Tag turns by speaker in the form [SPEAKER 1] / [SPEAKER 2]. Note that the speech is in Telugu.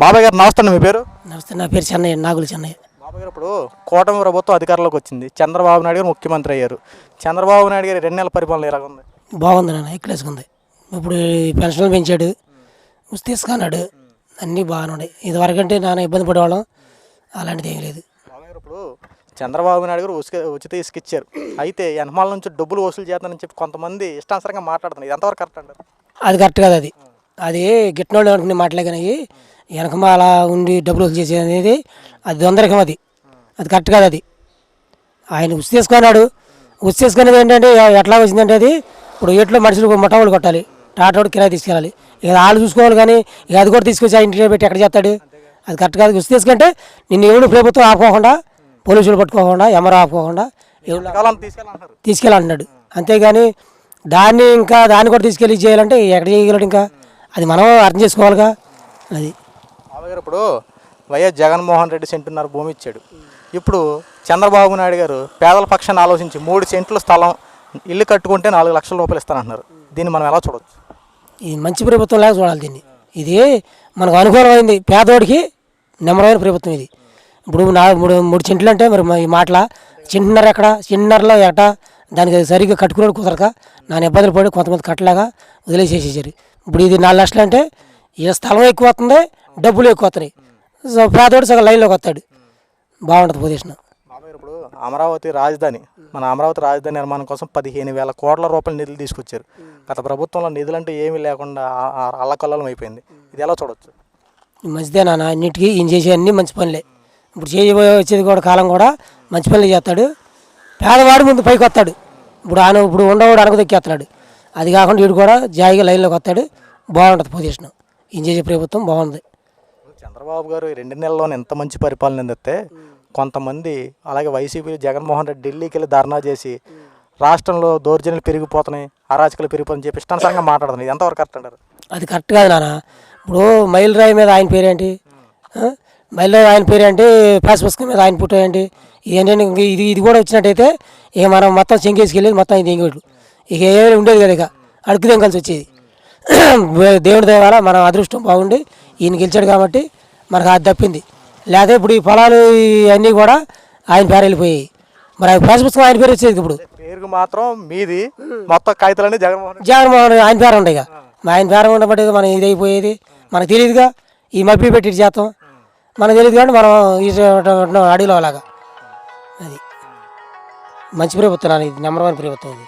[SPEAKER 1] బాబాయ్ గారు నమస్తే అండి. మీ పేరు?
[SPEAKER 2] నమస్తే, నా పేరు చెన్నయ్య, నాగులు చెన్నయ్య.
[SPEAKER 1] బాబాయ్ గారు, ఇప్పుడు కూటమి ప్రభుత్వం అధికారంలోకి వచ్చింది, చంద్రబాబు నాయుడు గారు ముఖ్యమంత్రి అయ్యారు. చంద్రబాబు నాయుడు గారి 2 నెలల పరిపాలన ఎలాగ ఉంది?
[SPEAKER 2] బాగుంది నాన్న, ఎక్కలేసుకుంది. ఇప్పుడు పెన్షన్లు పెంచాడు, తీసుకున్నాడు, అన్నీ బాగానే ఉన్నాయి. ఇదివరకంటే నాన్న ఇబ్బంది పడేవాళ్ళం, అలాంటిది ఏం లేదు.
[SPEAKER 1] బాబాయ్ గారు, ఇప్పుడు చంద్రబాబు నాయుడు గారు ఉచిత ఇసుక ఇచ్చారు. అయితే ఎనమాల నుంచి డబ్బులు వసూలు చేస్తానని చెప్పి కొంతమంది ఇష్టానుసారంగా మాట్లాడుతున్నారు. ఇది ఎంతవరకు కరెక్ట్ అంటారు?
[SPEAKER 2] అది కరెక్ట్ కాదు. అది గిట్టినోళ్ళు అనుకునే మాటలే కానీ వెనకమా అలా ఉండి డబ్బులు వసూలు చేసేది అనేది అది దొందరకం. అది కరెక్ట్ కాదు. అది ఆయన ఉచి తీసుకున్నాడు. ఉచి తీసుకునేది ఏంటంటే ఎట్లా వచ్చిందంటే అది ఇప్పుడు ఏట్లో మనుషులు మొట్టమొదటి కొట్టాలి, టాటోడు కిరాయి తీసుకెళ్ళాలి, ఇక వాళ్ళు చూసుకోవాలి. కానీ ఇక అది కూడా తీసుకొచ్చి ఆ ఇంటికి పెట్టి ఎక్కడ చేస్తాడు? అది కరెక్ట్ కాదు. ఉచి తీసుకుంటే నిన్ను ఎవరు ప్రభుత్వం ఆపుకోకుండా, పోలీసులు పట్టుకోకుండా, ఎమరు ఆపుకోకుండా తీసుకెళ్ళాలంటున్నాడు. అంతేగాని దాన్ని కూడా తీసుకెళ్ళి చేయాలంటే ఎక్కడ చేయగలడు? ఇంకా అది మనం అర్థం చేసుకోవాలిగా. అది
[SPEAKER 1] బాబాయ్ గారు, ఇప్పుడు వైఎస్ జగన్మోహన్ రెడ్డి సెంటున్నర భూమి ఇచ్చాడు. ఇప్పుడు చంద్రబాబు నాయుడు గారు పేదల పక్షాన్ని ఆలోచించి 3 సెంట్లు స్థలం ఇల్లు కట్టుకుంటే 4 లక్షల రూపాయలు ఇస్తానంటున్నారు. దీన్ని మనం ఎలా చూడవచ్చు?
[SPEAKER 2] ఇది మంచి ప్రభుత్వం లాగా చూడాలి దీన్ని. ఇది మనకు అనుకూలమైంది, పేదోడికి నెమ్మరైన ప్రభుత్వం ఇది. ఇప్పుడు 3 సెంట్లు అంటే మరి ఈ మాటల సెంటున్నర ఎక్కడ, సెంటున్నరలో ఎట దానికి సరిగ్గా కట్టుకున్నాడు కుదరక నాన్న ఇబ్బందులు పడి కొంతమంది కట్టలాగా వదిలేసేసేసారు. ఇప్పుడు ఇది 4 లక్షలు అంటే ఇక స్థలం ఎక్కువ వస్తుంది, డబ్బులు ఎక్కువ వస్తున్నాయి. పేదోడు సగం లైన్లోకి వస్తాడు, బాగుంటుంది పొజిషన్.
[SPEAKER 1] బాబాయ్, ఇప్పుడు మన అమరావతి రాజధాని నిర్మాణం కోసం 15,000 కోట్ల రూపాయల నిధులు తీసుకొచ్చారు. గత ప్రభుత్వంలో నిధులంటూ ఏమీ లేకుండా అల్లకల్లోలం అయిపోయింది. ఇది ఎలా చూడవచ్చు?
[SPEAKER 2] మంచిదే నాన్న, అన్నింటికి ఈయన చేసే అన్నీ మంచి పనులే. ఇప్పుడు వచ్చేది కూడా కాలం కూడా మంచి పనులు చేస్తాడు. పేదవాడు ముందు పైకి వస్తాడు. ఇప్పుడు ఉండవాడు అనగదెక్కేస్తున్నాడు. అది కాకుండా వీడు కూడా జాయిగా లైన్లోకి వస్తాడు, బాగుంటుంది పొజిషన్. ఈయన చేసే ప్రభుత్వం బాగుంది.
[SPEAKER 1] చంద్రబాబు గారు 2 నెలల్లోనే ఎంత మంచి పరిపాలన అందిస్తే కొంతమంది అలాగే వైసీపీ జగన్మోహన్ రెడ్డి ఢిల్లీకి వెళ్ళి ధర్నా చేసి రాష్ట్రంలో దౌర్జన్యాలు పెరిగిపోతున్నాయి, అరాచకాలు పెరిగిపోతాయని చెప్పి ఇష్టానుసారంగా మాట్లాడుతున్నాయి. ఇది ఎంతవరకు కరెక్ట్ అంటారు? అది
[SPEAKER 2] కరెక్ట్ కాదు నాన్న. ఇప్పుడు మైలురాయి మీద ఆయన పేరేంటి, మైలురాయి ఆయన పేరేంటి, ప్యాస్ పుస్తకం మీద ఆయన పుట్ట ఏంటి, ఏంటంటే ఇది కూడా వచ్చినట్టయితే ఇక మనం మొత్తం చెంకేసుకెళ్ళేది మొత్తం ఆయన తెంగేట్లు, ఇక ఏమైనా ఉండేది కదా, ఇక అడుగు తెంగాల్సి వచ్చేది. దేవుడి దయ వల్ల మన అదృష్టం బాగుండి ఈయన గెలిచాడు కాబట్టి మనకు అది తప్పింది. లేదా ఇప్పుడు ఈ పొలాలు ఇవన్నీ కూడా ఆయన పేరు వెళ్ళిపోయాయి. మరి ప్యాస్ పుస్తకం ఆయన పేరు వచ్చేది. ఇప్పుడు
[SPEAKER 1] పేరుకు మాత్రం మీది మొత్తం కాగితాలన్నీ
[SPEAKER 2] జగన్మోహన్ ఆయన పేరు ఉంటాయి. ఇక ఆయన పేరు ఉండబట్టి మనం ఇది అయిపోయేది మనకు తెలియదుగా. ఈ మబ్బి పెట్టి చేస్తాం మనకు తెలియదు కాబట్టి మనం అడవిలో అలాగా. అది మంచి ప్రభుత్వం, ఇది నెంబర్ 1 ప్రభుత్వం ఇది.